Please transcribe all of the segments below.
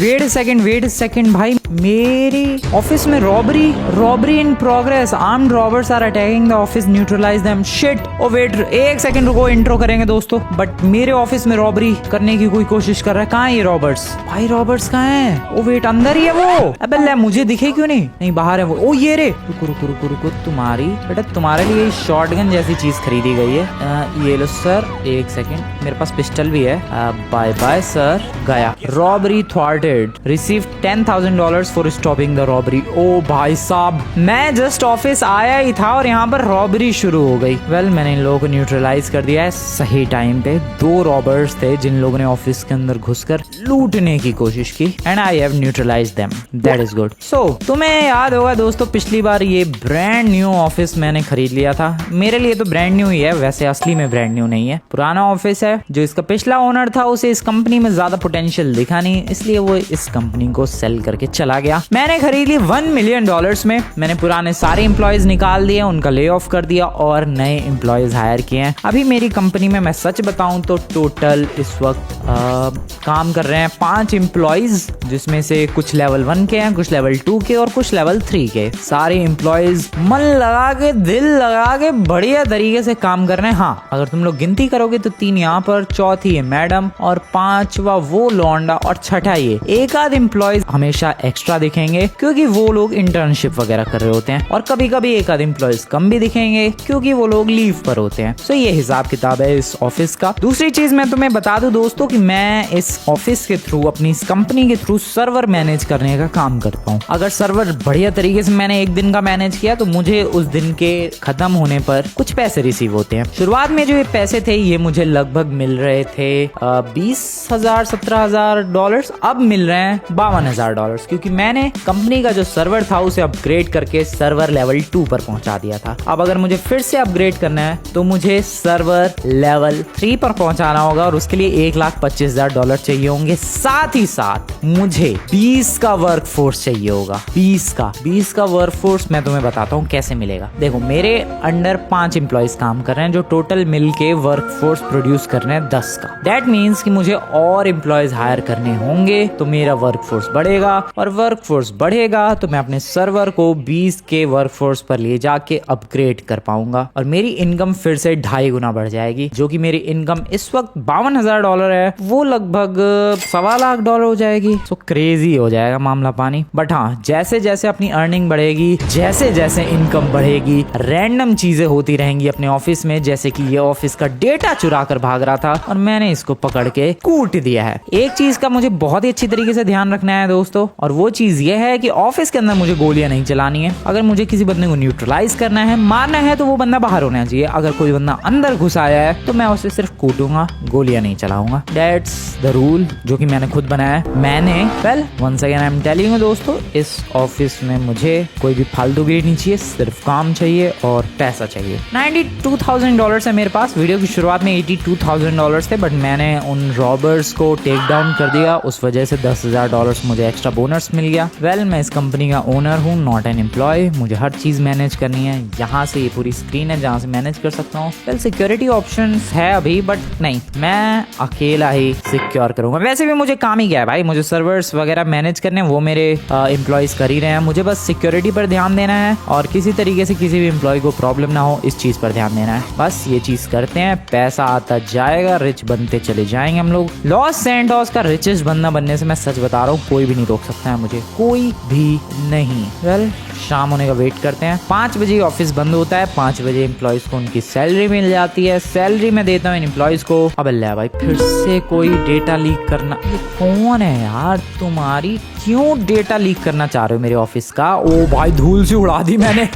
Wait second भाई, मेरी office में robbery in progress, armed robbers are attacking the office, neutralize them, shit. Oh wait, एक second रुको, intro करेंगे दोस्तों। बट मेरे ऑफिस में रॉबरी करने की कोई कोशिश कर रहा है। कहाँ है ये रॉबर्ट्स? भाई रॉबर्ट्स कहाँ है? ओ वेट, अंदर ही है वो। अबे ले, मुझे दिखे क्यों नहीं बाहर है वो। ओ ये रे, रुको, तुम्हारी बेटा तुम्हारे लिए शॉटगन जैसी चीज खरीदी गई है। ये लो सर, एक सेकंड, मेरे पास पिस्टल भी है। Bye bye sir. गया। Robbery thwarted, receive $10,000 for stopping the robbery. ओ भाई साहब, मैं जस्ट ऑफिस आया ही था और यहाँ पर रॉबरी शुरू हो गई। मैंने इन लोगों को न्यूट्रलाइज कर दिया है सही टाइम पे। 2 रॉबर्स थे जिन लोगों ने ऑफिस के अंदर घुसकर लूटने की कोशिश की, and I have neutralised them. That is good. So तुम्हें याद होगा दोस्तों, पिछली बार ये ब्रांड न्यू ऑफिस मैंने खरीद लिया था। मेरे लिए तो ब्रांड न्यू ही है, वैसे असली में ब्रांड न्यू नहीं है, पुराना ऑफिस है। जो इसका पिछला ओनर था उसे इस कंपनी में ज्यादा पोटेंशियल दिखा नहीं, इसलिए वो इस कंपनी को सेल करके चला गया। मैंने खरीद ली $1 मिलियन में। मैंने पुराने सारे एम्प्लॉयज निकाल दिए, उनका ले ऑफ कर दिया और नए एम्प्लॉयज हायर किए हैं। अभी मेरी कंपनी में मैं सच बताऊं तो टोटल इस वक्त काम कर रहे हैं 5 एम्प्लॉयज, जिसमें से कुछ लेवल 1 के हैं, कुछ लेवल 2 के और कुछ लेवल 3 के। सारे एम्प्लॉयज मन लगा के, दिल लगा के बढ़िया तरीके से काम कर रहे हैं। हाँ, अगर तुम लोग गिनती करोगे तो 3 यहाँ पर, चौथी है मैडम और 5वां वो लौंडा और छठा ये। एक आध एम्प्लॉयज हमेशा एक्स्ट्रा दिखेंगे क्योंकि वो लोग इंटर्नशिप वगैरह कर रहे होते हैं, और कभी कभी एक आध एम्प्लॉयज कम भी दिखेंगे क्योंकि वो लोग लीव पर होते हैं। सो ये हिसाब किताब है इस ऑफिस का। दूसरी चीज मैं तुम्हें बता दूं दोस्तों कि मैं इस ऑफिस के थ्रू, अपनी इस कंपनी के थ्रू सर्वर मैनेज करने का काम करता हूँ। अगर सर्वर बढ़िया तरीके से मैंने एक दिन का मैनेज किया तो मुझे उस दिन के खत्म होने पर कुछ पैसे रिसीव होते हैं। शुरुआत में जो ये पैसे थे ये मुझे लगभग मिल रहे थे $20,000 $17,000, अब मिल रहे हैं $52,000 क्योंकि मैंने कंपनी का जो सर्वर था उसे अपग्रेड करके सर्वर लेवल 2 पर पहुंचा दिया था। अब अगर मुझे फिर से अपग्रेड करना है तो मुझे सर्वर लेवल 3 पर पहुंचाना होगा और उसके लिए $1,25,000 चाहिए होंगे। साथ ही साथ मुझे 20 का वर्क फोर्स चाहिए होगा। 20 का वर्क फोर्स मैं तुम्हें बताता हूँ कैसे मिलेगा। देखो, मेरे अंडर 5 एम्प्लॉयज काम कर रहे हैं जो टोटल मिल के वर्क फोर्स प्रोड्यूस कर रहे हैं 10 का। दैट मीन्स कि मुझे और एम्प्लॉयज हायर करने होंगे तो मेरा वर्क फोर्स बढ़ेगा, और वर्क फोर्स बढ़ेगा तो मैं अपने सर्वर को 20 के वर्क फोर्स पर ले जाके अपग्रेड कर पाऊंगा और मेरी इनकम फिर से 2.5 गुना बढ़ जाएगी। जो कि मेरी इनकम इस वक्त $52,000 है, वो लगभग $1.25 हो जाएगी। सो क्रेजी हो जाएगा मामला पानी। बट हाँ, जैसे जैसे अपनी अर्निंग बढ़ेगी, जैसे जैसे इनकम बढ़ेगी, रैंडम चीजें होती रहेंगी अपने ऑफिस में, जैसे कि ये ऑफिस का डेटा चुरा कर भाग रहा था और मैंने इसको पकड़ के कूट दिया है। एक चीज का मुझे बहुत ही अच्छी तरीके से ध्यान रखना है दोस्तों, और वो चीज ये है कि ऑफिस के अंदर मुझे गोलियां नहीं चलानी है। अगर मुझे किसी बंदे को न्यूट्रलाइज करना है, मारना है, तो वो बंदा बाहर होना चाहिए। अगर कोई बंदा अंदर घुस आया है तो मैं उसे सिर्फ कूटूंगा, गोलियां नहीं चलाऊंगा। दैट्स द रूल जो कि मैंने खुद बनाया है। मैंने once again I am telling you दोस्तों, इस ऑफिस में मुझे कोई भी फालतूगिरी नहीं चाहिए, सिर्फ काम चाहिए और पैसा चाहिए। $92,000 है मेरे पास। वीडियो की शुरुआत में $82,000 थे, बट मैंने उन रॉबर्स को टेक डाउन कर दिया, उस वजह से $10,000 मुझे एक्स्ट्रा बोनस मिल गया। मैं इस कंपनी का ओनर हूँ, नॉट एन एम्प्लॉय। मुझे हर चीज मैनेज करनी है। यहाँ से ये पूरी स्क्रीन है जहाँ से मैनेज कर सकता हूँ। सिक्योरिटी ऑप्शंस है अभी, बट नहीं, मैं अकेला ही सिक्योर करूंगा। वैसे भी मुझे काम ही क्या है भाई, मुझे सर्वर्स वगैरह मैनेज करने, वो मेरे एम्प्लॉयज कर ही रहे हैं। मुझे बस सिक्योरिटी पर ध्यान देना है और किसी तरीके से किसी भी एम्प्लॉय को प्रॉब्लम ना हो, इस चीज पर ध्यान देना है। बस ये चीज करते हैं, पैसा आता जाएगा, रिच बनते चले जाएंगे हम लोग। लॉस सैंटोस का रिचेस्ट बंदा बनने से मैं सच बता रहा हूँ, कोई भी नहीं रोक सकता है मुझे, कोई भी नहीं। शाम होने का वेट करते हैं। 5 बजे ऑफिस बंद होता है, 5 बजे एम्प्लॉयज को उनकी सैलरी मिल जाती है। सैलरी में देता हूँ इन एम्प्लॉयज को। अब अल्लाह भाई, फिर से कोई डेटा लीक करना। ये कौन है यार, तुम्हारी क्यों डेटा लीक करना चाह रहे हो मेरे ऑफिस का? ओ भाई, धूल से उड़ा दी मैंने।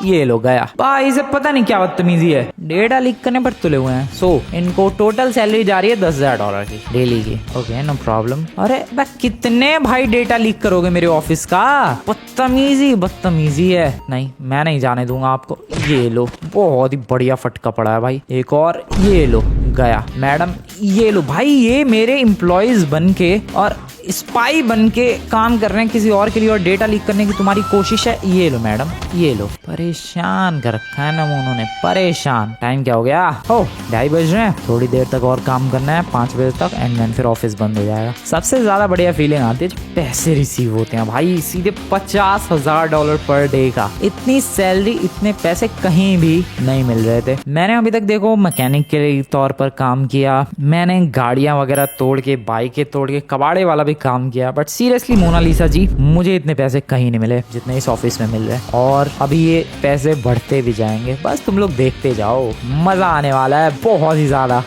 ये लो गया भाई, इसे पता नहीं क्या बदतमीजी है, डेटा लीक करने पर तुले हुए हैं। सो इनको टोटल सैलरी जा रही है $10,000 की डेली की। Okay, no problem. अरे कितने भाई डेटा लीक करोगे मेरे ऑफिस का? बदतमीजी है। नहीं, मैं नहीं जाने दूंगा आपको। ये लो, बहुत ही बढ़िया फटका पड़ा है भाई। एक और, ये लो गया। मैडम ये लो भाई, ये मेरे एम्प्लॉयज बन के और स्पाई बन के काम कर रहे हैं किसी और के लिए और डेटा लीक करने की तुम्हारी कोशिश है। ये लो मैडम, ये लो। परेशान कर रखा है ना उन्होंने, परेशान। टाइम क्या हो गया? 2:30 बज रहे हैं। थोड़ी देर तक और काम करना है, 5 बजे तक, एंड देन फिर ऑफिस बंद हो जाएगा। सबसे ज्यादा बढ़िया फीलिंग आती है जब पैसे रिसीव होते हैं भाई, सीधे $50,000 पर डे का। इतनी सैलरी, इतने पैसे कहीं भी नहीं मिल रहे थे। मैंने अभी तक देखो मैकेनिक के तौर पर काम किया, मैंने गाड़ियां वगैरह तोड़ के, बाइकें तोड़ के, कबाड़े वाला भी काम किया, बट सीरियसली मोनालिसा जी, मुझे इतने पैसे कहीं नहीं मिले जितने इस ऑफिस में मिल रहे हैं। और अभी ये पैसे बढ़ते भी जाएंगे, बस तुम लोग देखते जाओ, मजा आने वाला है बहुत ही ज्यादा।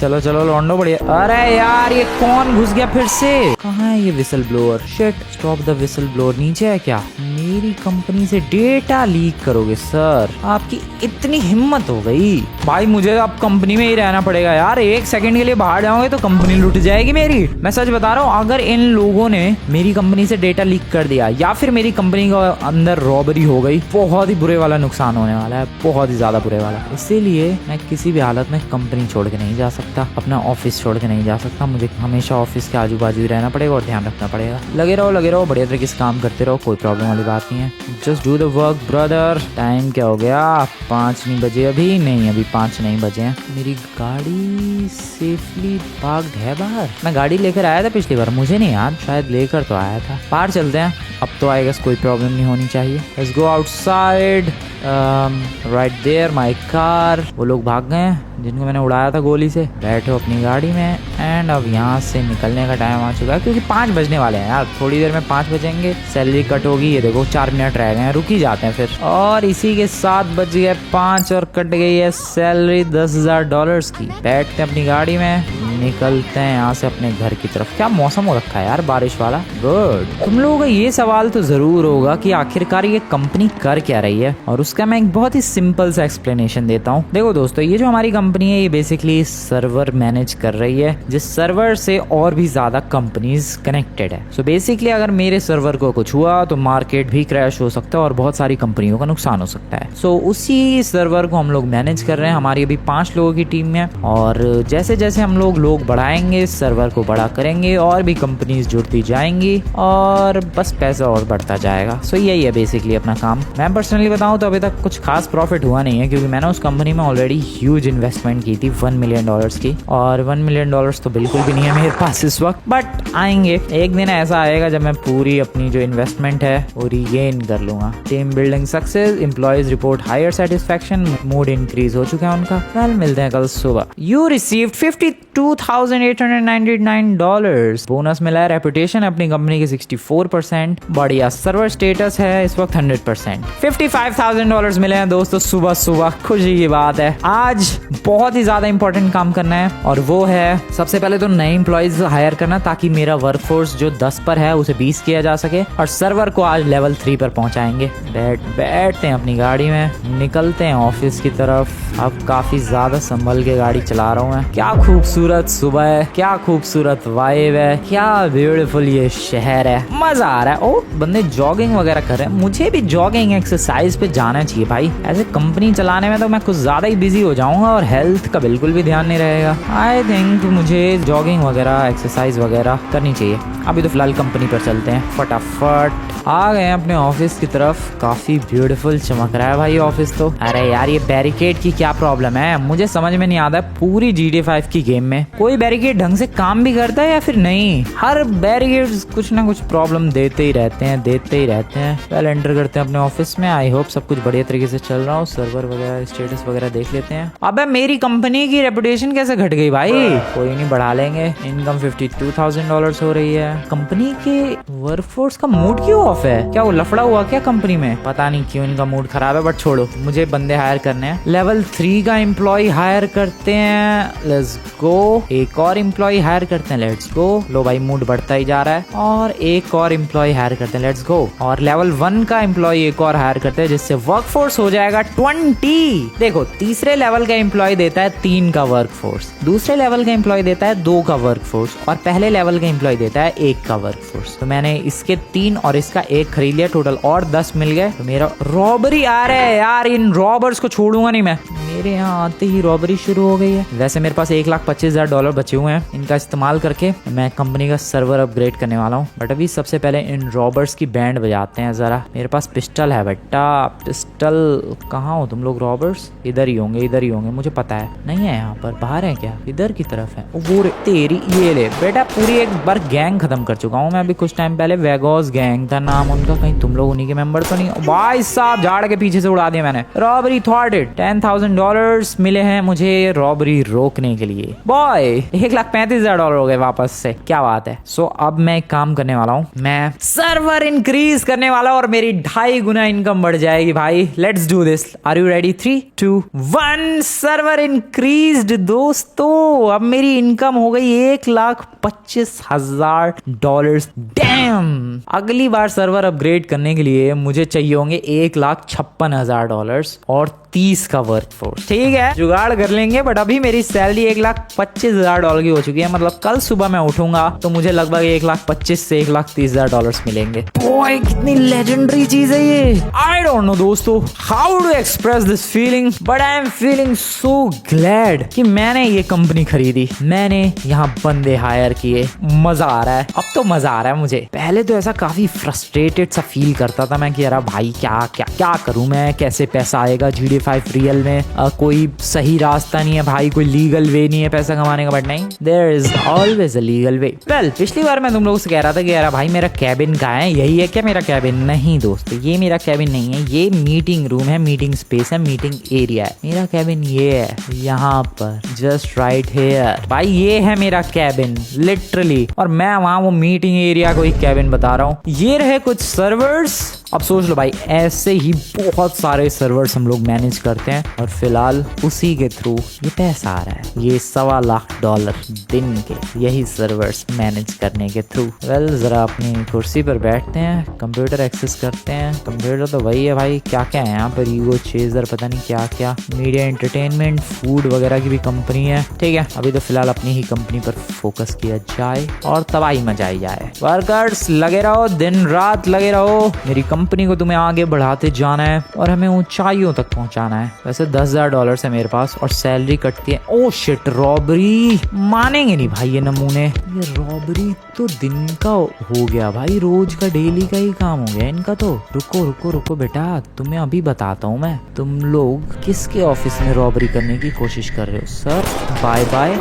चलो चलो लौंडो, बढ़िया। अरे यार ये कौन घुस गया फिर से? कहाँ है ये whistle blower? Shit, stop the whistle blower. नीचे है क्या? मेरी कंपनी से डेटा लीक करोगे सर? आपकी इतनी हिम्मत हो गई? भाई मुझे अब कंपनी में ही रहना पड़ेगा यार, 1 सेकंड के लिए बाहर जाओगे तो कंपनी लुट जाएगी मेरी। मैं सच बता रहा हूँ, अगर इन लोगों ने मेरी कंपनी से डेटा लीक कर दिया या फिर मेरी कंपनी के अंदर रॉबरी हो गई, बहुत ही बुरे वाला नुकसान होने वाला है, बहुत ही ज्यादा बुरे वाला। इसीलिए मैं किसी भी हालत में कंपनी छोड़ के नहीं जा सकता, अपना ऑफिस छोड़ के नहीं जा सकता। मुझे हमेशा ऑफिस के आजू बाजू रहना पड़ेगा और ध्यान रखना पड़ेगा। लगे रहो बढ़िया तरीके से काम करते रहो, कोई प्रॉब्लम वाली बात नहीं है। Just do the work brother. Time क्या हो गया? 5 नहीं बजे अभी? नहीं, अभी 5 नहीं बजे हैं। मेरी गाड़ी सेफली पार्क्ड है बाहर? मैं गाड़ी लेकर आया था पिछली बार, मुझे नहीं याद, शायद लेकर तो आया था। बाहर चलते हैं, अब तो आई गेस कोई प्रॉब्लम नहीं होनी चाहिए। Let's go outside. Right there my car. वो लोग भाग गए हैं जिनको मैंने उड़ाया था गोली से। बैठो अपनी गाड़ी में, एंड अब यहाँ से निकलने का टाइम आ चुका है, क्योंकि 5 बजने वाले हैं यार, थोड़ी देर में 5 बजेंगे। सैलरी कट होगी, ये देखो 4 मिनट रह गए हैं, रुक ही जाते हैं फिर। और इसी के साथ बज गए 5 और कट गई है सैलरी $10,000 की। बैठते हैं अपनी गाड़ी में, निकलते हैं यहाँ से अपने घर की तरफ। क्या मौसम हो रखा है यार, बारिश वाला। गुड। तुम लोगों का ये सवाल तो जरूर होगा कि आखिरकार ये कंपनी कर क्या रही है, और उसका मैं एक बहुत ही सिंपल सा एक्सप्लेनेशन देता हूँ। देखो दोस्तों, ये जो हमारी कंपनी है, ये बेसिकली सर्वर मैनेज कर रही है, जिस सर्वर से और भी ज्यादा कंपनीज कनेक्टेड है। सो बेसिकली अगर मेरे सर्वर को कुछ हुआ तो मार्केट भी क्रैश हो सकता है और बहुत सारी कंपनियों का नुकसान हो सकता है। सो उसी सर्वर को हम लोग मैनेज कर रहे हैं। हमारी अभी 5 लोगों की टीम है, और जैसे जैसे हम लोग बढ़ाएंगे, सर्वर को बड़ा करेंगे, और भी कंपनीज जुड़ती जाएंगी, और बस पैसा और बढ़ता जाएगा। सो यही है बेसिकली अपना काम। मैं पर्सनली बताऊं तो अभी तक कुछ खास प्रॉफिट हुआ नहीं है, क्योंकि मैंने उस कंपनी में ऑलरेडी ह्यूज इन्वेस्टमेंट की थी $1 मिलियन की, और $1 मिलियन तो बिल्कुल भी नहीं है मेरे पास इस वक्त। बट आएंगे, एक दिन ऐसा आएगा जब मैं पूरी अपनी जो इन्वेस्टमेंट है वो रिगेन कर लूंगा। Team building success, employees report higher satisfaction, mood increase हो चुका है उनका। कल मिलते हैं कल सुबह। यू रिसीव्ड $52,899 बोनस मिला है। रेपुटेशन अपनी कंपनी की 64%। बढ़िया। सर्वर स्टेटस है इस वक्त 100%। $55,000 मिले हैं दोस्तों सुबह सुबह, खुशी की बात है। आज बहुत ही ज्यादा इंपॉर्टेंट काम करना है, और वो है सबसे पहले तो नए एम्प्लॉयज हायर करना, ताकि मेरा वर्कफोर्स जो 10 पर है उसे 20 किया जा सके, और सर्वर को आज लेवल 3 पर पहुंचाएंगे। बैठते हैं अपनी गाड़ी में, निकलते हैं ऑफिस की तरफ। अब काफी ज्यादा संभल के गाड़ी चला रहा हूँ मैं। क्या खूबसूरत सुबह है, क्या खूबसूरत वाइब है, क्या ब्यूटीफुल ये शहर है, मजा आ रहा है। ओ बंदे जॉगिंग वगैरह कर रहे हैं, मुझे भी जॉगिंग एक्सरसाइज पे जाना चाहिए भाई। ऐसे कंपनी चलाने में तो मैं कुछ ज्यादा ही बिजी हो जाऊंगा और हेल्थ का बिल्कुल भी ध्यान नहीं रहेगा। आई थिंक मुझे जॉगिंग वगैरह, एक्सरसाइज वगैरह करनी चाहिए। अभी तो फिलहाल कंपनी पर चलते हैं फटाफट। आ गए अपने ऑफिस की तरफ। काफी ब्यूटीफुल चमक रहा है भाई ऑफिस तो। अरे यार ये बैरिकेड की क्या प्रॉब्लम है, मुझे समझ में नहीं आता है। पूरी GTA 5 की गेम में कोई बैरिकेड ढंग से काम भी करता है या फिर नहीं? हर बैरिकेड कुछ ना कुछ प्रॉब्लम देते ही रहते हैं। पहले एंटर करते हैं अपने ऑफिस में। आई होप सब कुछ बढ़िया तरीके से चल रहा हो। सर्वर वगैरह, स्टेटस वगैरह देख लेते हैं। अबे मेरी कंपनी की रेपुटेशन कैसे घट गई भाई? कोई नहीं, बढ़ा लेंगे। इनकम $52,000 हो रही है। कंपनी के वर्कफोर्स का मूड क्यों ऑफ है? क्या वो लफड़ा हुआ क्या कंपनी में? पता नहीं क्यों इनका मूड खराब है, बट छोड़ो, मुझे बंदे हायर करने हैं। लेवल 3 का एम्प्लॉय हायर करते हैं। Let's go. एक और एम्प्लॉय हायर करते हैं। Let's go. लो भाई, मूड बढ़ता ही जा रहा है। और एक और एम्प्लॉय हायर करते हैं। Let's go. और लेवल 1 का एम्प्लॉय एक और हायर करते हैं, जिससे वर्कफोर्स हो जाएगा 20। देखो, तीसरे लेवल का एम्प्लॉय देता है 3 का वर्कफोर्स, दूसरे लेवल का एम्प्लॉय देता है 2 का वर्कफोर्स, और पहले लेवल का एम्प्लॉय देता है 1 का वर्कफोर्स। तो मैंने इसके 3 और इसका 1 खरीद लिया, टोटल और 10 मिल गए। तो मेरा रॉबरी आ रहा है यार, इन रॉबर्स को छोड़ूंगा नहीं मैं। मेरे यहाँ आते ही रॉबरी शुरू हो गई है। वैसे मेरे पास $1,25,000 बचे हुए हैं, इनका इस्तेमाल करके मैं कंपनी का सर्वर अपग्रेड करने वाला हूँ। बट अभी सबसे पहले इन रॉबर्स की बैंड बजाते हैं जरा। मेरे पास पिस्टल है बेटा, पिस्टल। कहाँ हो तुम लोग रॉबर्स? इधर ही होंगे, इधर ही होंगे, मुझे पता है। नहीं है यहाँ पर, बाहर है क्या? इधर की तरफ है। वो तेरी ये ले बेटा, पूरी एक बार गैंग खत्म कर चुका हूँ मैं अभी कुछ टाइम पहले। वेगोस गैंग था नाम उनका। कहीं तुम लोग उन्हीं के मेंबर तो नहीं? भाई साहब झाड़ के पीछे से उड़ा दिया मैंने। रॉबरी थ्वार्टेड। $10,000 मिले हैं मुझे रॉबरी रोकने के लिए। बॉय $1,35,000 हो गए वापस से। क्या बात है। सो अब मैं एक काम करने वाला हूँ, मैं सर्वर इंक्रीज करने वाला हूँ और मेरी 2.5 गुना इनकम बढ़ जाएगी भाई। Let's do this. Are you ready? 3, 2, 1। Server increased दोस्तों। अब मेरी इनकम हो गई $1,25,000। डैम। अगली बार सर्वर अपग्रेड करने के लिए मुझे चाहिए होंगे $1,56,000 और 30 का वर्कफोर्स। ठीक है, जुगाड़ कर लेंगे। बट अभी मेरी सैलरी $1,25,000 की हो चुकी है। मतलब कल सुबह मैं उठूंगा तो मुझे लगभग $1,25,000 से $1,30,000 मिलेंगे। ओए कितनी लेजेंडरी चीज है ये। आई डोंट नो दोस्तों how to express this feeling, but I am feeling so glad कि मैंने ये कंपनी खरीदी, मैंने यहाँ बंदे हायर किए। मजा आ रहा है, अब तो मजा आ रहा है मुझे। पहले तो ऐसा काफी फ्रस्ट्रेटेड सा फील करता था मैं कि यार भाई क्या क्या क्या करूं मैं, कैसे पैसा आएगा GTA 5 रियल में। कोई सही रास्ता नहीं है भाई, कोई लीगल वे नहीं है पैसा कमाने का। बट नहीं, there is always a legal way. Well, पिछली बार मैं तुम लोगों से कह रहा था कि यार भाई मेरा कैबिन कहाँ है, यही है क्या मेरा कैबिन? नहीं दोस्तों, ये मेरा कैबिन नहीं है, ये मीटिंग रूम है, मीटिंग स्पेस है, मीटिंग एरिया है। मेरा कैबिन ये है, यहाँ पर जस्ट राइट हेयर। भाई ये है मेरा कैबिन लिटरली, और मैं वहाँ वो मीटिंग एरिया को ही कैबिन बता रहा हूँ। ये रहे कुछ सर्वर्स। अब सोच लो भाई, ऐसे ही बहुत सारे सर्वर्स हम लोग मैनेज करते हैं और फिलहाल उसी के थ्रू ये पैसा आ रहा है। ये $1,25,000 दिन के, यही सर्वर्स मैनेज करने के थ्रू। वेल, जरा अपनी कुर्सी पर बैठते हैं, कंप्यूटर एक्सेस करते हैं। कंप्यूटर तो वही है भाई, क्या क्या है यहाँ पर, ईगो चेजर, पता नहीं क्या क्या, मीडिया एंटरटेनमेंट, फूड वगैरह की भी कंपनी है। ठीक है, अभी तो फिलहाल अपनी ही कंपनी पर फोकस किया जाए और तबाही मचाई जाए। वर्कर्स लगे रहो, दिन रात लगे रहो। मेरी कंपनी को तुम्हें आगे बढ़ाते जाना है और हमें ऊंचाइयों तक पहुंचाना है। वैसे $10,000 है मेरे पास और सैलरी कटती है। ओ शिट, रॉबरी मानेंगे नहीं भाई ये नमूने। ये रॉबरी तो दिन का हो गया भाई, रोज का डेली का ही काम हो गया इनका तो। रुको रुको रुको बेटा, तुम्हें अभी बताता हूँ मैं। तुम लोग किसके ऑफिस में रॉबरी करने की कोशिश कर रहे हो? Sir bye bye.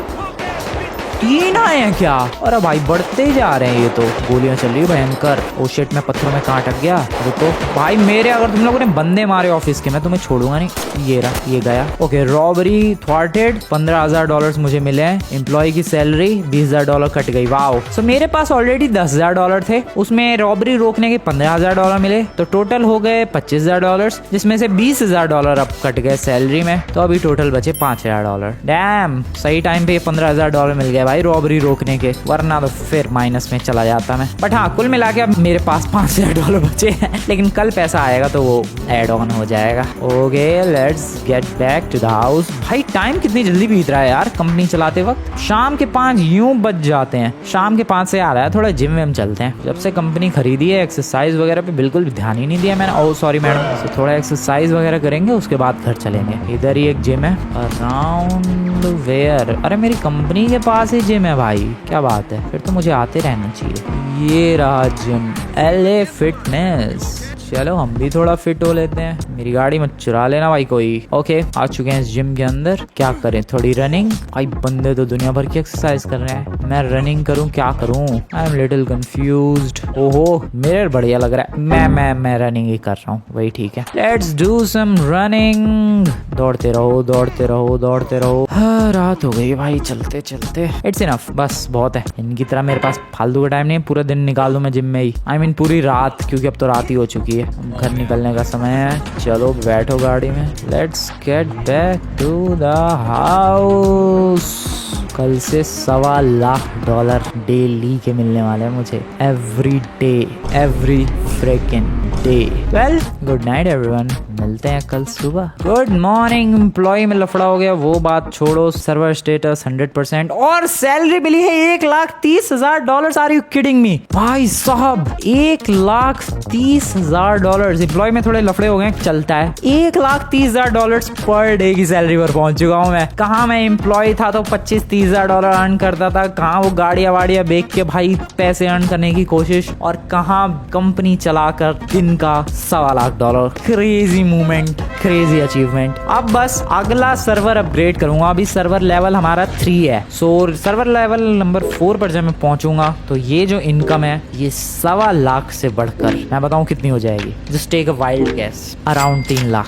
3 आए हैं क्या? अरे भाई बढ़ते ही जा रहे हैं ये तो। गोलियां चल रही है भयंकर। ओ शिट, मैं पत्थरों में कहाँ अटक गया। रुको भाई, मेरे अगर तुम लोगों ने बंदे मारे ऑफिस के, मैं तुम्हें छोड़ूंगा नहीं। ये रहा, ये गया। Okay, robbery थ्वार्टेड। $15,000 मुझे मिले हैं। एम्प्लॉय की सैलरी $20,000 कट गई। वाओ। सो मेरे पास ऑलरेडी $10,000 थे, उसमें रॉबरी रोकने के $15,000 मिले, तो टोटल हो गए $25,000, जिसमें से $20,000 अब कट गए सैलरी में। तो अभी टोटल बचे $5,000। डैम, सही टाइम पे $15,000 मिल गए भाई रॉबरी रोकने के, वरना तो फिर माइनस में चला जाता मैं। बट हाँ, कुल मिला के अब मेरे पास $5,000 बचे हैं, लेकिन कल पैसा आएगा तो वो एड ऑन हो जाएगा। Okay, let's get back to the house. भाई टाइम कितनी जल्दी बीत रहा है यार कंपनी चलाते वक्त। शाम के 5 यूं बज जाते हैं। शाम के 5 से आ रहा है थोड़ा जिम विम चलते हैं। जब से कंपनी खरीदी है एक्सरसाइज वगैरह पे बिल्कुल भी ध्यान ही नहीं दिया मैंने। Oh sorry madam. तो थोड़ा एक्सरसाइज वगैरह करेंगे, उसके बाद घर चलेंगे। इधर ही एक जिम है, अराउंड वेयर। अरे मेरी कंपनी के पास ही जिम है भाई, क्या बात है। फिर तो मुझे आते रहना चाहिए। ये रहा जिम, LA फिटनेस। चलो हम भी थोड़ा फिट हो लेते हैं। मेरी गाड़ी मत चुरा लेना भाई कोई। ओके, आ चुके हैं इस जिम के अंदर। क्या करें, थोड़ी रनिंग। भाई बंदे तो दुनिया भर की एक्सरसाइज कर रहे हैं, मैं रनिंग करूं क्या करूं? I am little confused. ओहो, मिरर बढ़िया लग रहा है। मैं रनिंग ही कर रहा हूँ, वही ठीक है। Let's do some running. दौड़ते रहो दौड़ते रहो दौड़ते रहो। हाँ, रात हो गई भाई, चलते चलते। इट्स इनफ, बस बहुत है। इनकी तरह मेरे पास फालतू का टाइम नहीं है, पूरा दिन निकाल दूं मैं जिम में ही। आई मीन पूरी रात, क्योंकि अब तो रात ही हो चुकी है। घर निकलने का समय है। चलो बैठो गाड़ी में, let's get back to the house. कल से $1,25,000 डेली के मिलने वाले हैं मुझे, every day, every freaking day. Well, good night everyone. मिलते हैं कल सुबह। Good morning. एम्प्लॉय में लफड़ा हो गया, वो बात छोड़ो। सर्वर स्टेटस 100% और सैलरी मिली है $1,30,000। आर यू किडिंग मी भाई साहब, $1,30,000। एम्प्लॉय में थोड़े लफड़े हो गए, चलता है। $1,30,000 पर डे की सैलरी पर पहुंच चुका हूँ मैं। कहाँ मैं एम्प्लॉय था तो $25,000-30,000 अर्न करता था, कहाँ वो गाड़ियां वाड़ियां बेच के भाई पैसे अर्न करने की कोशिश, और कहाँ कंपनी चलाकर दिन का $1,25,000। Crazy movement, crazy achievement. अब बस अगला सर्वर अपग्रेड करूंगा। अभी सर्वर लेवल हमारा 3 है, सो सर्वर लेवल नंबर 4 पर जब मैं पहुंचूंगा तो ये जो इनकम है ये $1,25,000 से बढ़कर मैं बताऊं कितनी हो जाएगी। Just take a wild guess, around 3 lakh.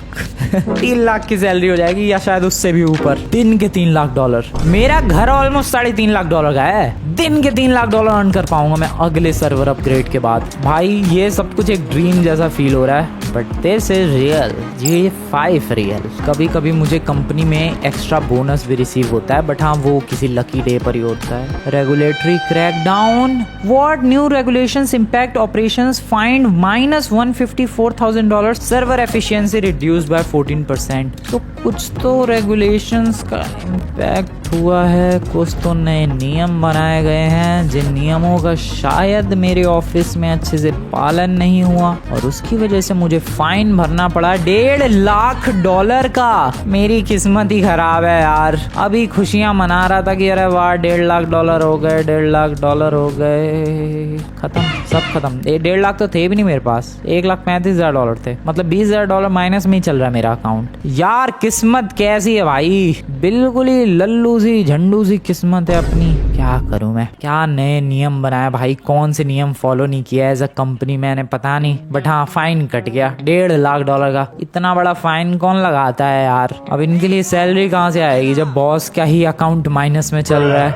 3 lakh की सैलरी हो जाएगी, या शायद उससे भी ऊपर। दिन के $3,00,000। मेरा घर ऑलमोस्ट $3.5 लाख का है। दिन के $3,00,000 अर्न कर पाऊंगा मैं अगले सर्वर अपग्रेड के बाद। भाई ये सब कुछ एक ड्रीम जैसा फील हो रहा है, but this is real. G5 real. कभी कभी मुझे कंपनी में एक्स्ट्रा बोनस भी रिसीव होता है, बट हाँ वो किसी लकी डे पर ही होता है। Regulatory crackdown, what new regulations impact operations, find -$154,000, server efficiency reduced by 14%। तो कुछ तो रेगुलेशंस का इम्पैक्ट हुआ है, कुछ तो नए नियम बनाए गए हैं जिन नियमों का शायद मेरे ऑफिस में अच्छे से पालन नहीं हुआ, और उसकी वजह से मुझे फाइन भरना पड़ा $1,50,000 का। मेरी किस्मत ही खराब है यार। अभी खुशियां मना रहा था कि अरे वाह $1,50,000 हो गए, $1,50,000 हो गए। खत्म, सब खत्म। 1.5 लाख तो थे भी नहीं मेरे पास, $1,35,000 थे। मतलब $20,000 माइनस में ही चल रहा है मेरा अकाउंट। यार किस्मत कैसी है भाई, बिल्कुल ही लल्लू सी झंडू सी किस्मत है अपनी। क्या करूं मैं, क्या नए नियम बनाया भाई, कौन से नियम फॉलो नहीं किया एज अ कंपनी मैंने, पता नहीं। बट हाँ फाइन कट गया $1,50,000 का। इतना बड़ा फाइन कौन लगाता है यार। अब इनके लिए सैलरी कहाँ से आएगी जब बॉस का ही अकाउंट माइनस में चल रहा है।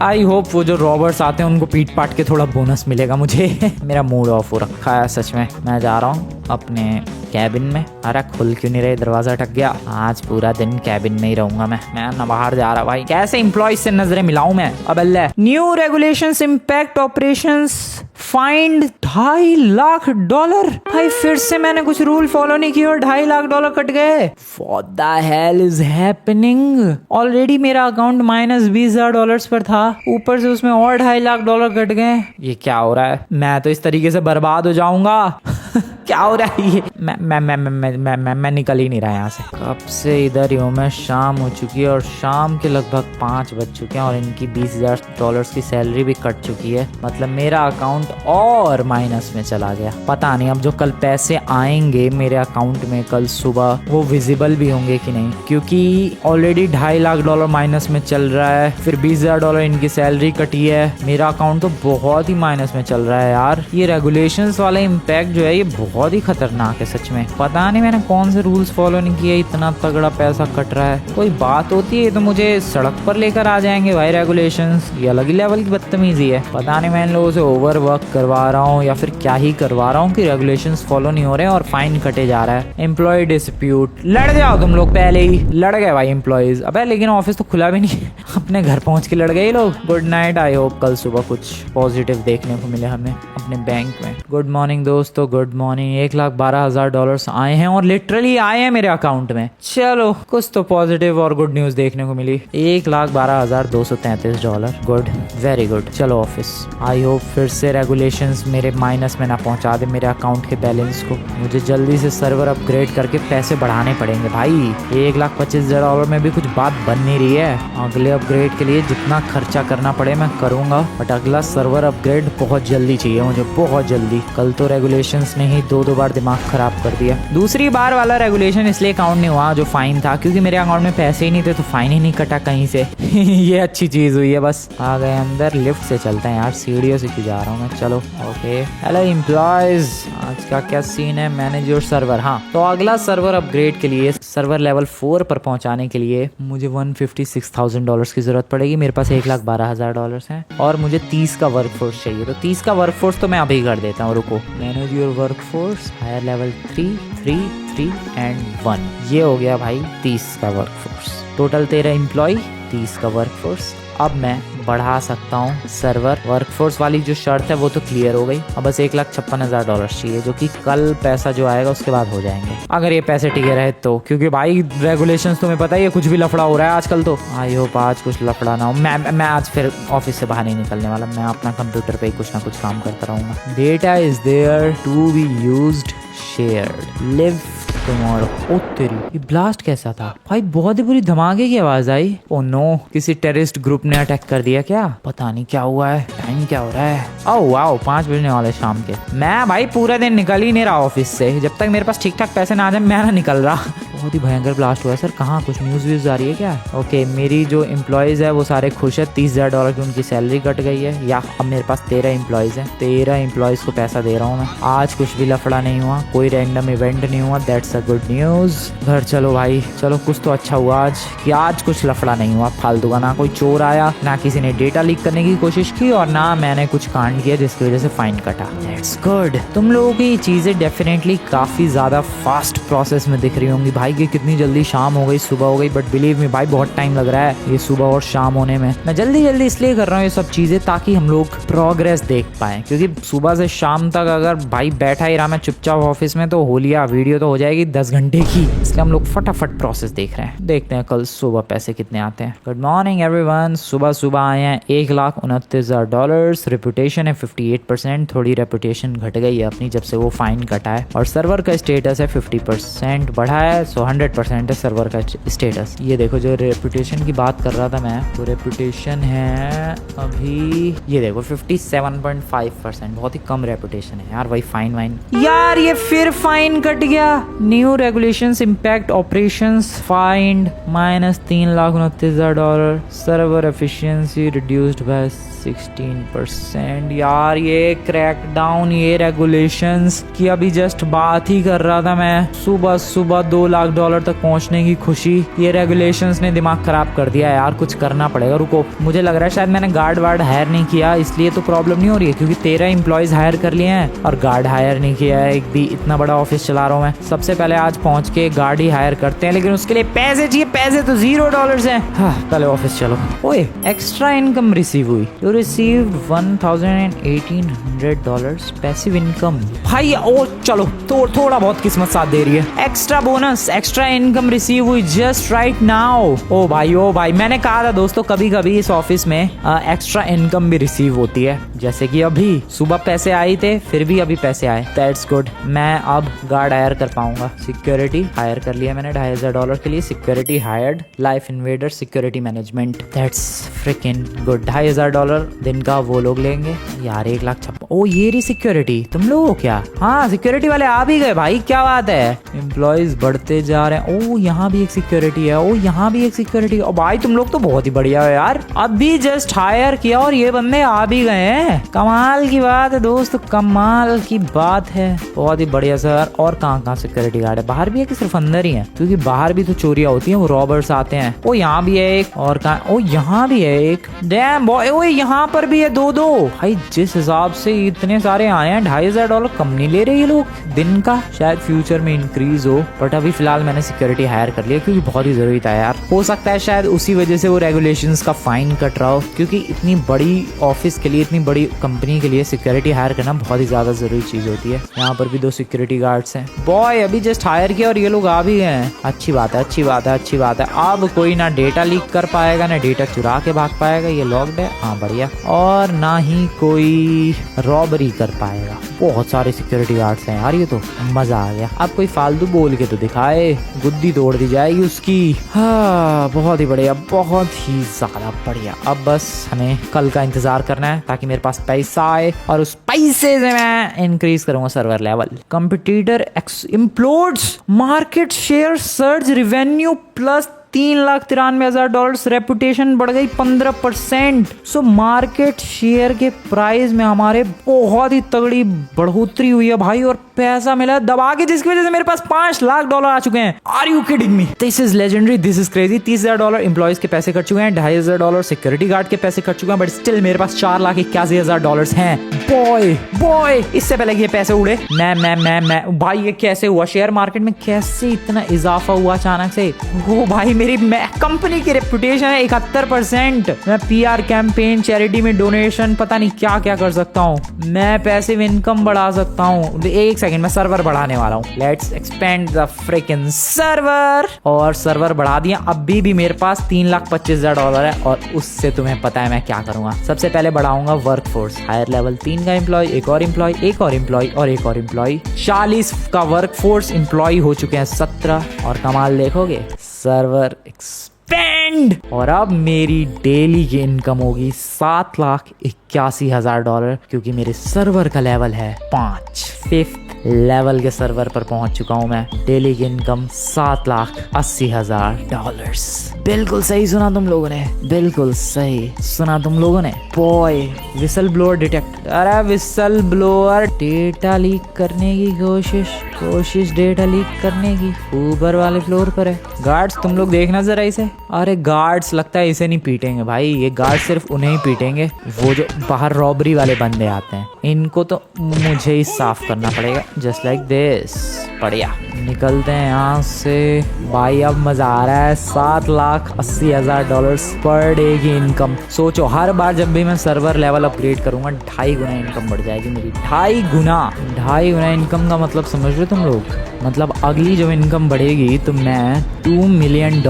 आई होप वो जो रॉबर्ट्स आते हैं उनको पीट पाट के थोड़ा बोनस मिलेगा मुझे। मेरा मूड ऑफ हो रखा है सच में। मैं जा रहा हूँ अपने कैबिन में। अरे खुल क्यों नहीं रहे, दरवाजा अटक गया। आज पूरा दिन कैबिन में ही रहूंगा मैं ना बाहर जा रहा भाई। कैसे एम्प्लॉय से नजरें मिलाऊं मैं। अब Allah, new regulations impact operations, fined $2,50,000। भाई फिर से मैंने कुछ रूल फॉलो नहीं किया और $2,50,000 कट गए। What the hell is happening? Already मेरा अकाउंट -$20,000 पर था, ऊपर से उसमें और $2,50,000 कट गए। ये क्या हो रहा है, मैं तो इस तरीके से बर्बाद हो जाऊंगा। क्या हो रहा है ये। मैं निकल ही नहीं रहा यहाँ से। कब से इधर ही हूँ मैं। शाम हो चुकी है और शाम के लगभग 5 बज चुके हैं और इनकी $20,000 की सैलरी भी कट चुकी है। मतलब मेरा अकाउंट और माइनस में चला गया। पता नहीं अब जो कल पैसे आएंगे मेरे अकाउंट में कल सुबह वो विजिबल भी होंगे कि नहीं, क्योंकि ऑलरेडी $2,50,000 माइनस में चल रहा है। फिर $20,000 इनकी सैलरी कटी है। मेरा अकाउंट तो बहुत ही माइनस में चल रहा है यार। ये रेगुलेशंस वाला इम्पैक्ट जो है ये बहुत ही खतरनाक है सच में। पता नहीं मैंने कौन से रूल्स फॉलो नहीं किए, इतना तगड़ा पैसा कट रहा है। कोई बात होती है तो मुझे सड़क पर लेकर आ जाएंगे भाई रेगुलेशंस। ये अलग ही लेवल की बदतमीजी है। पता नहीं मैं इन लोगों से ओवर वर्क करवा रहा हूँ या फिर क्या ही करवा रहा हूँ कि रेगुलेशंस फॉलो नहीं हो रहे और फाइन कटे जा रहा है। एम्प्लॉय डिस्प्यूट, लड़ जाओ तुम लोग। पहले ही लड़ गए भाई एम्प्लॉयज। अबे लेकिन ऑफिस तो खुला भी नहीं। अपने घर पहुंच के लड़ गए लोग। Good night. आई होप कल सुबह कुछ पॉजिटिव देखने को मिले हमें अपने बैंक में। गुड मॉर्निंग दोस्तों, गुड मॉर्निंग। $1,12,000 आए हैं और लिटरली आए हैं मेरे अकाउंट में। चलो कुछ तो पॉजिटिव और गुड न्यूज देखने को मिली। $1,12,233। Good, very good. चलो ऑफिस। आई होप फिर से रेगुलेशंस मेरे माइनस में ना पहुंचा दे मेरे अकाउंट के बैलेंस को। मुझे जल्दी से सर्वर अपग्रेड करके पैसे बढ़ाने पड़ेंगे भाई। $1,25,000 में भी कुछ बात बन नहीं रही है। अगले अपग्रेड के लिए जितना खर्चा करना पड़े मैं करूंगा, बट अगला सर्वर अपग्रेड बहुत जल्दी चाहिए मुझे, बहुत जल्दी। कल तो रेगुलेशंस ने ही 2 बार दिमाग खराब कर दिया। दूसरी बार वाला रेगुलेशन इसलिए काउंट नहीं हुआ जो फाइन था, क्योंकि मेरे अकाउंट में पैसे ही नहीं थे तो फाइन ही नहीं कटा कहीं से। ये अच्छी चीज हुई है। बस आ गए अंदर। लिफ्ट से चलते हैं यार, सीढ़ियों से क्यों जा रहा हूँ मैं। चलो ओके। हेलो एम्प्लॉयज, आज का क्या सीन है। Manage your server. हाँ, तो अगला सर्वर अपग्रेड के लिए, सर्वर लेवल 4 पर पहुंचाने के लिए मुझे $156,000 की जरूरत पड़ेगी। मेरे पास $1,12,000 है और मुझे 30 का वर्कफोर्स चाहिए। तो 30 का वर्कफोर्स तो मैं अभी कर देता हूँ। रुको, manage your workforce, hire level 3, 3, 3 and 1। ये हो गया भाई 30 का वर्कफोर्स। टोटल 13 एम्प्लॉय, 30 का वर्कफोर्स। अब मैं बढ़ा सकता हूँ सर्वर। वर्कफोर्स वाली जो शर्त है वो तो क्लियर हो गई। अब बस $1,56,000 चाहिए, जो कि कल पैसा जो आएगा उसके बाद हो जाएंगे, अगर ये पैसे टिके रहे तो। क्योंकि भाई रेगुलेशंस तुम्हें पता ही है, कुछ भी लफड़ा हो रहा है आजकल। तो आई होप आज कुछ लफड़ा ना हो। मैं आज फिर ऑफिस से बाहर नहीं निकलने वाला। मैं अपना कंप्यूटर पे ही कुछ ना कुछ काम करता रहूंगा। Data is there to be used, shared, live tomorrow. ओ तेरी, ये ब्लास्ट कैसा था भाई? बहुत ही बुरी धमाके की आवाज आई। ओ नो, किसी टेररिस्ट ग्रुप ने अटैक कर दिया क्या? पता नहीं क्या हुआ है। टाइम क्या हो रहा है? ओह वाओ, 5 बजने वाले शाम के। मैं भाई पूरा दिन निकल ही नहीं रहा ऑफिस से। जब तक मेरे पास ठीक ठाक पैसे ना आ जाए मैं ना निकल रहा। बहुत ही भयंकर ब्लास्ट हुआ है सर। कहाँ कुछ न्यूज़ व्यूज़ आ रही है क्या? ओके, मेरी जो एम्प्लॉयज है वो सारे खुश है। $30,000 की उनकी सैलरी कट गई है। या अब मेरे पास 13 एम्प्लॉयज हैं। 13 एम्प्लॉयज को पैसा दे रहा हूँ मैं। आज कुछ भी लफड़ा नहीं हुआ, कोई रैंडम इवेंट नहीं हुआ। That's a good news. घर चलो भाई, चलो। कुछ तो अच्छा हुआ आज कि आज कुछ लफड़ा नहीं हुआ फालतू का। ना कोई चोर आया, ना किसी ने डेटा लीक करने की कोशिश की, और ना मैंने कुछ कांड किया जिसकी वजह से फाइन कटा। That's good. तुम लोगों की चीज़ें डेफिनेटली काफ़ी ज़्यादा फास्ट प्रोसेस में दिख रही होंगी भाई कि कितनी जल्दी शाम हो गई, सुबह हो गई। बट बिलीव मी भाई, बहुत टाइम लग रहा है ये सुबह और शाम होने में। मैं जल्दी जल्दी इसलिए कर रहा हूँ ये सब चीज़ें ताकि हम लोग प्रोग्रेस देख पाएँ। क्योंकि सुबह से शाम तक अगर भाई बैठा ही रहा मैं चुपचाप ऑफिस में तो होलिया वीडियो तो हो जाएगी 10 घंटे की। इसलिए हम लोग फटाफट प्रोसेस देख रहे हैं। देखते हैं कल सुबह पैसे कितने आते हैं। Good morning everyone. सुबह सुबह आए हैं $1,29,000। रेपुटेशन है 58%। थोड़ी रेपुटेशन घट गई है अपनी जब से वो फाइन कटा है। और सर्वर का स्टेटस है 50% बढ़ा है। 100% है सर्वर का स्टेटस। ये देखो, जो रेपुटेशन की बात कर रहा था मैं, तो रेपुटेशन है अभी ये देखो 57.5%। बहुत ही कम रेपुटेशन है यार। वही फाइन वाइन यार, ये फिर फाइन कट गया। New regulations impact operations, find $3,29,000। Server efficiency reduced by 16%। यार ये क्रैकडाउन, ये रेगुलेशंस की अभी जस्ट बात ही कर रहा था मैं। सुबह सुबह $2,00,000 तक पहुंचने की खुशी, ये रेगुलेशंस ने दिमाग खराब कर दिया यार। कुछ करना पड़ेगा। रुको, मुझे लग रहा है शायद मैंने गार्ड वार्ड हायर नहीं किया, इसलिए तो प्रॉब्लम नहीं हो रही है। क्योंकि 13 एम्प्लॉयज हायर कर लिए हैं और गार्ड हायर नहीं किया है। एक भी इतना बड़ा ऑफिस चला रहा हूँ मैं। सबसे पहले आज पहुंच के गार्ड ही हायर करते हैं, लेकिन उसके लिए पैसे चाहिए। पैसे तो $0 हैं। हाँ, पहले ऑफिस चलो। ओए, एक्स्ट्रा इनकम रिसीव हुई। You received $1,800 passive income. भाई ओ चलो, तो थोड़ा बहुत किस्मत साथ दे रही है। Extra bonus, extra income receive हुई जस्ट राइट नाउ। ओ भाई, मैंने कहा था दोस्तों, कभी कभी इस ऑफिस में एक्स्ट्रा इनकम भी रिसीव होती है। जैसे कि अभी सुबह पैसे आए थे, फिर भी अभी पैसे आए। That's good. मैं अब गार्ड हायर कर पाऊंगा। सिक्योरिटी हायर कर लिया मैंने $2,500 के लिए। Security hired. Life invader security management. That's fricking good. $2,500 दिन का वो लोग लेंगे यार। 1,56,000। ओ ये रही सिक्योरिटी। तुम लोग हो क्या? हाँ, सिक्योरिटी वाले आ भी गए भाई, क्या बात है। एम्प्लॉयज बढ़ते जा रहे हैं। ओ यहाँ भी एक सिक्योरिटी है। ओ यहाँ भी एक सिक्योरिटी। ओ भाई तुम लोग तो बहुत ही बढ़िया है यार। अभी जस्ट हायर किया और ये बंदे आ भी गए हैं। कमाल की बात है दोस्त, कमाल की बात है। बहुत ही बढ़िया सर। और कहाँ सिक्योरिटी गार्ड है? बाहर भी है कि सिर्फ अंदर ही है? क्योंकि बाहर भी तो चोरियां होती हैं, वो रॉबर्स आते हैं। ओ यहाँ भी है एक। और कहाँ? ओ यहाँ भी है एक। Dam boy. ओ यहाँ पर भी है दो। भाई जिस हिसाब से इतने सारे आए हैं, $2,500 कम नहीं ले रहे ये लोग दिन का। शायद फ्यूचर में इंक्रीज हो, बट अभी फिलहाल मैंने सिक्योरिटी हायर कर लिया क्योंकि बहुत ही जरूरी था यार। हो सकता है शायद उसी वजह से वो रेगुलेशंस का फाइन कट रहा हो, क्योंकि इतनी बड़ी ऑफिस के लिए, इतनी बड़ी कंपनी के लिए सिक्योरिटी हायर करना बहुत ही ज्यादा जरूरी चीज होती है। यहाँ पर भी 2 सिक्योरिटी गार्ड्स हैं। बॉय अभी जस्ट हायर किया और ये लोग आ भी गए हैं। अच्छी बात है, अच्छी बात है, अच्छी बात है। अब कोई ना डेटा लीक कर पाएगा, ना डेटा चुरा के भाग पाएगा। ये लॉक्ड है, हाँ बढ़िया। और ना ही कोई रॉबरी कर पाएगा। बहुत सारे सिक्योरिटी गार्ड्स हैं यार, ये तो मजा आ गया। अब कोई फालतू बोल के तो दिखाए, गुद्दी तोड़ दी जाएगी उसकी। हाँ बहुत ही बढ़िया, बहुत ही ज्यादा बढ़िया। अब बस हमें कल का इंतजार करना है ताकि मेरे पास पैसा आए और उस पैसे से मैं इंक्रीज करूंगा server level. Competitor implodes, market share surge, revenue plus $3,93,000। Reputation बढ़ गई 15%। सो मार्केट शेयर के प्राइस में हमारे बहुत ही तगड़ी बढ़ोतरी हुई है भाई। और पैसा मिला दबा के, जिसकी वजह से मेरे पास $5 लाख आ चुके हैं। Are you kidding me? This is legendary, this is crazy. $30,000 employees के पैसे कट चुके हैं, $2,500 सिक्योरिटी गार्ड के पैसे कट चुके हैं, बट स्टिल मेरे पास $4,81,000 हैं। बॉय इससे पहले ये पैसे उड़े, मैं भाई ये कैसे हुआ? शेयर मार्केट में कैसे इतना इजाफा हुआ अचानक से? वो भाई मेरी कंपनी की रेपुटेशन है 71%। मैं PR कैंपेन, चैरिटी में डोनेशन, पता नहीं क्या क्या कर सकता हूँ। मैं पैसिव इनकम बढ़ा सकता हूँ। एक सेकंड, मैं सर्वर बढ़ाने वाला हूँ। Let's expand the fricking server. और सर्वर बढ़ा दिया। अभी भी मेरे पास $3,25,000 है, और उससे तुम्हें पता है मैं क्या करूंगा। सबसे पहले बढ़ाऊंगा वर्कफोर्स, हायर लेवल 3 का एम्प्लॉय, एक और एम्प्लॉय, एक और एम्प्लॉय और एक और एम्प्लॉय। 40 का वर्कफोर्स, एम्प्लॉय हो चुके हैं 17। और कमाल देखोगे, सर्वर एक्सपेंड। और अब मेरी डेली की इनकम होगी $7,81,000, क्योंकि मेरे सर्वर का लेवल है 5। 5th लेवल के सर्वर पर पहुंच चुका हूं मैं। डेली की इनकम $7,80,000। बिल्कुल सही सुना तुम लोगों ने, बिल्कुल सही सुना तुम लोगों ने। Boy whistle blower detect. अरे विसल ब्लोअर डेटा लीक करने की कोशिश डेटा लीक करने की ऊपर वाले फ्लोर पर है। गार्ड्स तुम लोग देखना जरा इसे। अरे गार्ड्स लगता है इसे नहीं पीटेंगे भाई, ये गार्ड सिर्फ उन्हें ही पीटेंगे, वो जो बाहर रॉबरी वाले बंदे आते हैं। इनको तो मुझे ही साफ करना पड़ेगा। Just like this. बढ़िया, निकलते हैं यहाँ से भाई। अब मजा आ रहा है। $7,80,000 पर डे की इनकम। सोचो हर बार जब भी मैं सर्वर लेवल अपग्रेड करूंगा 2.5 गुना इनकम बढ़ जाएगी मेरी। 2.5 गुना इनकम का मतलब समझ रहे हो तुम लोग? मतलब अगली जब इनकम बढ़ेगी तो मैं $2 मिलियन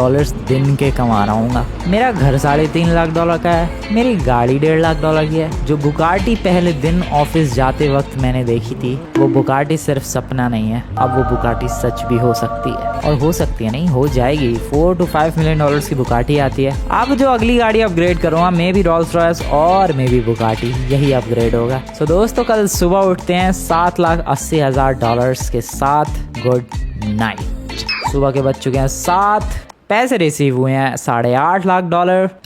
दिन के कमा रहा हूँ। मेरा घर $3.5 का है, मेरी गाड़ी $1.5 की है। जो बुगाटी पहले दिन ऑफिस जाते वक्त मैंने देखी थी, वो बुगाटी सिर्फ सपना नहीं है, अब वो बुगाटी सच भी हो सकती है। और हो सकती है नहीं, हो जाएगी। $4 to $5 मिलियन की बुगाटी आती है। अब जो अगली गाड़ी अपग्रेड करूँगा, मे बी रोल्स रॉयस और मे बी बुगाटी, यही अपग्रेड होगा। सो दोस्तों, कल सुबह उठते हैं $7,80,000 के साथ। Good night. सुबह के बज चुके हैं 7। पैसे रिसीव हुए हैं $8.5 लाख।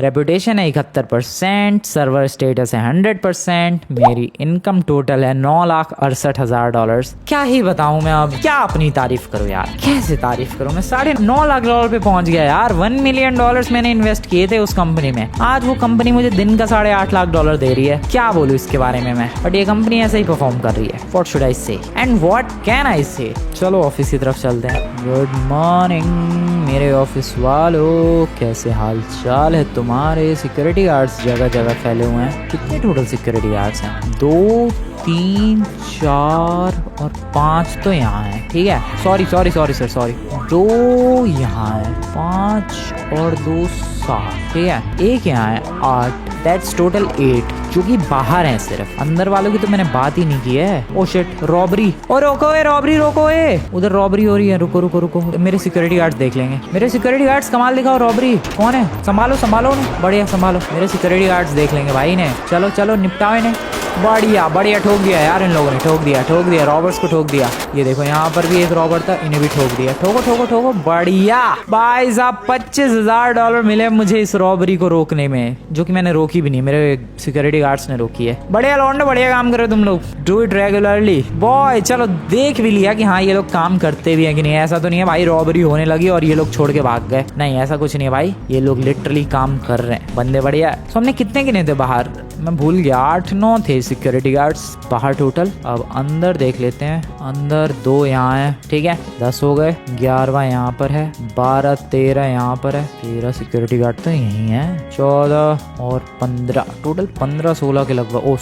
रेपुटेशन है 71%। सर्वर स्टेटस है 100%। मेरी इनकम टोटल है $9,68,000। क्या ही बताऊं मैं, अब क्या अपनी तारीफ करूं यार, कैसे तारीफ करूं मैं? $9.5 लाख पे पहुंच गया यार। $1 मिलियन मैंने इन्वेस्ट किए थे उस कंपनी में। आज वो कंपनी मुझे दिन का $8.5 लाख दे रही है। क्या बोलूं इसके बारे में मैं, बट ये कंपनी ऐसे ही परफॉर्म कर रही है। व्हाट शुड आई से एंड व्हाट कैन आई से? चलो ऑफिस की तरफ चलते हैं। गुड मॉर्निंग मेरे ऑफिस वालों, कैसे हाल चाल है तुम्हारे? सिक्योरिटी गार्ड्स जगह जगह फैले हुए हैं। कितने टोटल सिक्योरिटी गार्ड्स हैं? 2, 3, 4 और 5 तो यहाँ है। ठीक है, सॉरी सर, सॉरी। 2 यहाँ है, 5 और 2 7। ठीक है, एक यहाँ है 8। दैट्स टोटल 8, जो कि बाहर हैं। सिर्फ अंदर वालों की तो मैंने बात ही नहीं की है। Oh shit, robbery. और रोको ए, रॉबरी रोको ए, उधर रॉबरी हो रही है। रुको। मेरे सिक्योरिटी गार्ड्स देख लेंगे। मेरे सिक्योरिटी गार्ड्स कमाल दिखाओ। रॉबरी कौन है? संभालो उन्हें। बढ़िया संभालो। मेरे सिक्योरिटी गार्ड्स देख लेंगे भाई ने। चलो निपटाओ इन्हें। बढ़िया ठोक दिया यार इन लोगों ने। ठोक दिया रॉबर्स को ठोक दिया। ये देखो यहाँ पर भी एक रॉबर था, इन्हें भी ठोक दिया। ठोको। बढ़िया भाई साहब, $25,000 मिले मुझे इस रॉबरी को रोकने में, जो कि मैंने रोकी भी नहीं, मेरे सिक्योरिटी गार्ड्स ने रोकी है। बढ़िया लौंडे, बढ़िया काम कर रहे हो तुम लोग। Do it regularly boy. चलो देख भी लिया कि हाँ ये लोग काम करते भी हैं कि नहीं। ऐसा तो नहीं है भाई रॉबरी होने लगी और ये लोग छोड़ के भाग गए। नहीं, ऐसा कुछ नहीं है भाई, ये लोग लिटरली काम कर रहे हैं बंदे। बढ़िया। तो हमने कितने गिने थे बाहर? मैं भूल गया। 8-9 थे सिक्योरिटी गार्ड्स बाहर टोटल। अब अंदर देख लेते हैं। अंदर 2 यहाँ है। ठीक है, 10 हो गए। 11वां यहाँ पर है। 12-13 यहाँ पर है। 13 सिक्योरिटी गार्ड तो यही है। 14 और 15, टोटल 15-16 के लगभग।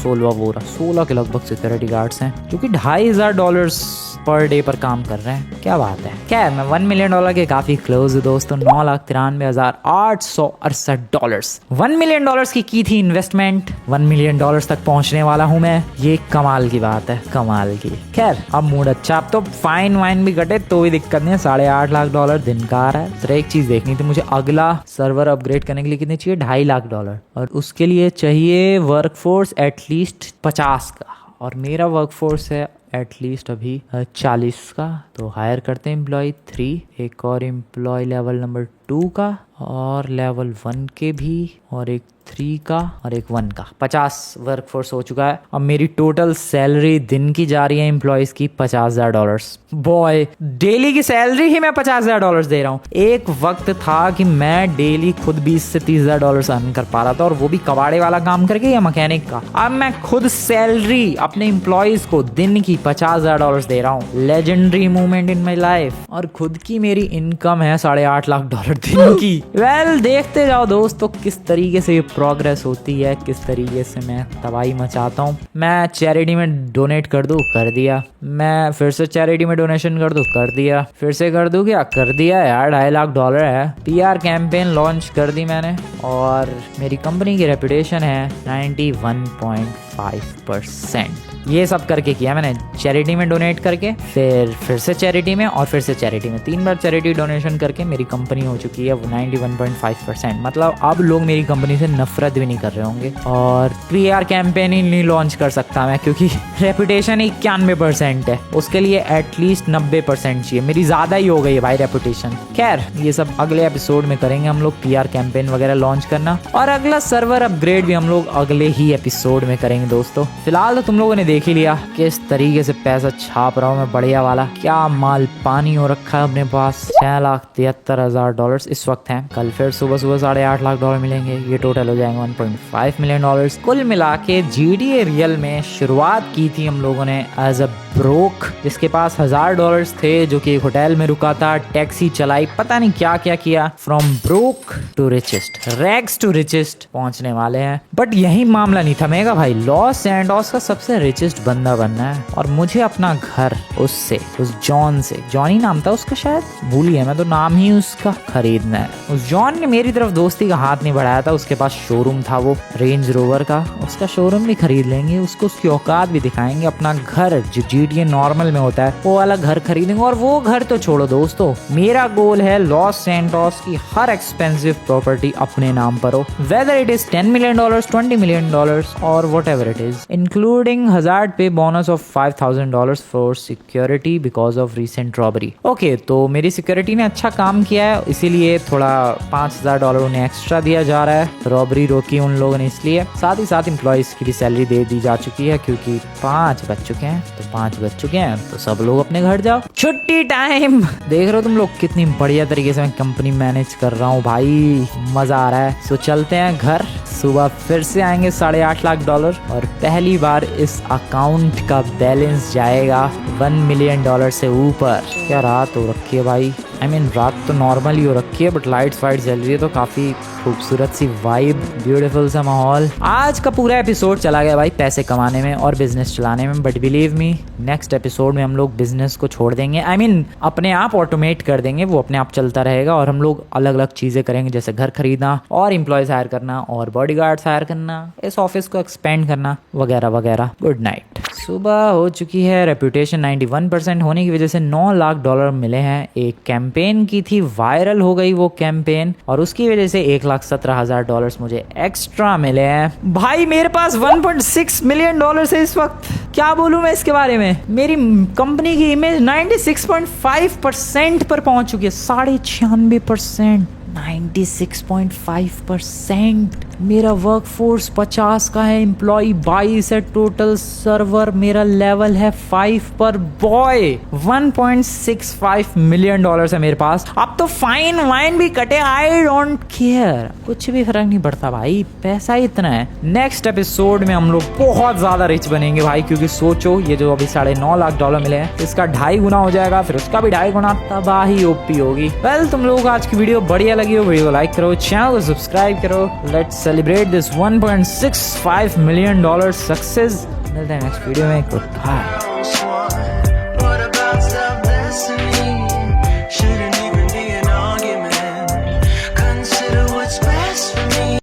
16 के लगभग सिक्योरिटी गार्ड्स हैं, जो कि $2,500 पर डे पर काम कर रहे हैं। क्या बात है। क्या है, मैं $1 मिलियन के काफी क्लोज हूँ दोस्तों। $9,93,868। $1 मिलियन की थी इन्वेस्टमेंट। $1 मिलियन तक पहुंचने वाला हूं मैं। ये कमाल की बात है, कमाल की। खैर अब मूड अच्छा। अब तो फाइन वाइन भी कटे तो भी दिक्कत नहीं है। $8.5 लाख दिन का आ रहा है। एक चीज देखनी थी मुझे, अगला सर्वर अपग्रेड करने के लिए कितने चाहिए? $2.5 लाख। और उसके लिए चाहिए वर्कफोर्स एटलीस्ट 50 का, और मेरा वर्कफोर्स है एटलीस्ट अभी 40 का। तो हायर करते हैं एम्प्लॉय 3, एक और एम्प्लॉय लेवल नंबर 2 का, और लेवल 1 के भी, और एक 3 का और एक 1 का, 50 वर्कफोर्स हो चुका है। अब मेरी टोटल सैलरी दिन की जा रही है एम्प्लॉयज की $50,000। बॉय, डेली की सैलरी ही मैं $50,000 दे रहा हूँ। एक वक्त था कि मैं डेली खुद $20,000 से $30,000 अर्न कर पा रहा था, और वो भी कबाड़े वाला काम करके या मैकेनिक का। अब मैं खुद सैलरी अपने एम्प्लॉयज को दिन की $50,000 दे रहा हूँ। Legendary movement in my life. और खुद की मेरी इनकम है $8.5 लाख दिन की। वेल, देखते जाओ दोस्तों किस तरीके से ये प्रोग्रेस होती है, किस तरीके से मैं तबाही मचाता हूँ। मैं चैरिटी में डोनेट कर दूँ, कर दिया। मैं फिर से चैरिटी में डोनेशन कर दूँ, कर दिया। फिर से कर दूँ क्या, कर दिया यार। $2.5 लाख है। PR कैंपेन लॉन्च कर दी मैंने, और मेरी कंपनी की रेपुटेशन है 91.5%। ये सब करके किया मैंने, चैरिटी में डोनेट करके, फिर से चैरिटी में, और फिर से चैरिटी में। 3 बार चैरिटी डोनेशन करके मेरी कंपनी हो चुकी है 91.5%। मतलब अब लोग मेरी कंपनी से नफरत भी नहीं कर रहे होंगे। और PR कैंपेन ही नहीं लॉन्च कर सकता मैं, क्योंकि रेपुटेशन 91% है, उसके लिए एटलीस्ट 90% चाहिए। मेरी ज्यादा ही हो गई है भाई रेपुटेशन। खैर, ये सब अगले एपिसोड में करेंगे हम लोग, PR कैंपेन वगैरह लॉन्च करना, और अगला सर्वर अपग्रेड भी हम लोग अगले ही एपिसोड में करेंगे दोस्तों। फिलहाल तो तुम लोगों ने देख ही लिया किस तरीके से पैसा छाप रहा हूँ मैं, बढ़िया वाला। क्या माल पानी हो रखा है अपने पास। $6,73,000 इस वक्त है। कल फिर सुबह $8.5 लाख मिलेंगे। ये टोटल हो जाएंगे $1.5 मिलियन। कुल मिला के GTA रियल में शुरुआत की थी हम लोगों ने एज अ ब्रोक, जिसके पास $1,000 थे, जो कि एक होटल में रुका था, टैक्सी चलाई, पता नहीं क्या क्या किया। From broke to richest, rags to richest पहुंचने वाले हैं। बट यही मामला नहीं थमेगा भाई। लॉस सैंटोस का सबसे रिचेस्ट बंदा बनना है, और मुझे अपना घर उससे, उस जॉन से, जॉनी नाम था उसका शायद, भूल गया मैं तो नाम ही उसका, खरीदना है। उस जॉन ने मेरी तरफ दोस्ती का हाथ नहीं बढ़ाया था। उसके पास शोरूम था वो रेंज रोवर का, उसका शोरूम भी खरीद लेंगे, उसको उसकी औकात भी दिखाएंगे। अपना घर जो GTA नॉर्मल में होता है वो वाला घर खरीदेंगे। और वो घर तो छोड़ो दोस्तों, मेरा गोल है लॉस सैंटोस की हर एक्सपेंसिव प्रॉपर्टी अपने नाम पर हो, whether it is $10 million, $20 million और whatever it is, including hazard pay bonus of $5,000 for security because of recent robbery. Okay, तो मेरी सिक्योरिटी ने अच्छा काम किया है, इसीलिए थोड़ा $5,000 उन्हें एक्स्ट्रा दिया जा रहा है। रॉबरी रोकी उन लोगों ने इसलिए। साथ ही साथ एम्प्लॉयज की भी सैलरी दे दी जा चुकी है, क्योंकि 5 बज चुके हैं। तो 5 बज चुके हैं तो सब लोग अपने घर जाओ, छुट्टी टाइम। देख रहे हो तुम लोग कितनी बढ़िया तरीके से मैं कंपनी मैनेज कर रहा हूँ भाई, मजा आ रहा है। सो चलते हैं घर। सुबह फिर से आएंगे $8.5 लाख, और पहली बार इस अकाउंट का बैलेंस जाएगा $1 मिलियन से ऊपर। क्या रात हो रखी है भाई। रात तो नॉर्मल ही हो रखी है, बट लाइट्स वाइट जल रही है, तो काफी खूबसूरत सी वाइब, ब्यूटीफुल सा माहौल। आज का पूरा एपिसोड चला गया भाई पैसे कमाने में और बिजनेस चलाने में, but believe me, next episode में हम लोग बिजनेस को छोड़ देंगे। अपने आप ऑटोमेट कर देंगे, वो अपने आप चलता रहेगा, और हम लोग अलग अलग चीजें करेंगे, जैसे घर खरीदना, और एम्प्लॉयज हायर करना, और बॉडीगार्ड्स हायर करना, इस ऑफिस को एक्सपेंड करना, वगैरह वगैरह। Good night. सुबह हो चुकी है। रेपुटेशन 91% होने की वजह से $9 लाख मिले हैं। एक कैंपेन की थी, वायरल हो गई वो कैंपेन, और उसकी वजह से $1,17,000 मुझे एक्स्ट्रा मिले हैं। भाई मेरे पास $1.6 मिलियन है इस वक्त। क्या बोलूं मैं इसके बारे में। मेरी कंपनी की इमेज 96.5% पर पहुंच चुकी है। 96%, 96.5%। मेरा वर्कफोर्स 50 का है, एम्प्लॉय 22 है, टोटल सर्वर मेरा लेवल है 5 पर। बॉय, $1.65 मिलियन है मेरे पास। अब तो फाइन वाइन भी कटे, आई डोंट केयर, कुछ भी फर्क नहीं पड़ता भाई, पैसा ही इतना है। नेक्स्ट एपिसोड में हम लोग बहुत ज्यादा रिच बनेंगे भाई, क्योंकि सोचो ये जो अभी $9.5 लाख मिले हैं, इसका 2.5 गुना हो जाएगा, फिर उसका भी 2.5 गुना, तबाही ओपी होगी। वेल, तुम लोगों को आज की वीडियो बढ़िया लगी हो, वीडियो को लाइक करो, चैनल को सब्सक्राइब करो। Let's celebrate this $1.65 million success. मिलते हैं नेक्स्ट वीडियो में। Good bye.